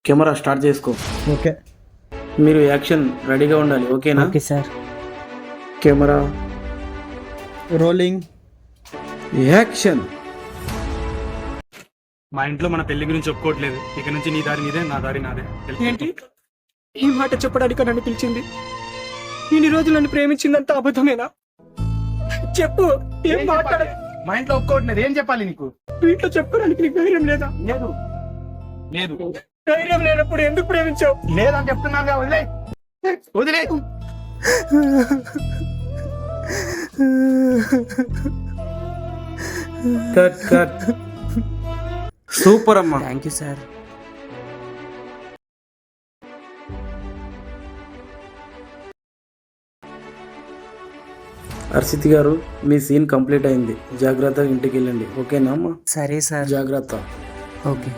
Camera start చేసుకో. Okay మీరు action రెడీగా ఉండాలి, ఓకేనా? Okay sir. Camera rolling. Action. మా ఇంట్లో మన పెళ్లి గురించి ఒప్పుకోవట్లేదు. ఇక నుంచి నీ దారి నీదే, నా దారి నాదే. ఏంటి ఈ మాట చెప్పడానికి నన్ను పిలిచింది? ఇన్ని రోజులు నన్ను ప్రేమించిందంతా అబద్ధమేనా? చెప్పు, ఏం మాట్లాడ. మా ఇంట్లో ఒప్పుకోవట్లేదు, ఏం చెప్పాలి నీకు? వీటిలో చెప్పుకోవడానికి నీకు ధైర్యం లేదా? లేదు లేదు ధైర్యం లేనప్పుడు ఎందుకు ప్రేమించావు? లేదని చెప్తున్నాను, వదిలే వదిలే. Cut cut. సూపర్ అమ్మా. Thank you sir. Harshit garu, మీ సీన్ కంప్లీట్ అయింది. జాగ్రత్తగా ఇంటికి వెళ్ళండి, ఓకేనా అమ్మా? సరే సార్. జాగ్రత్త. ఓకే.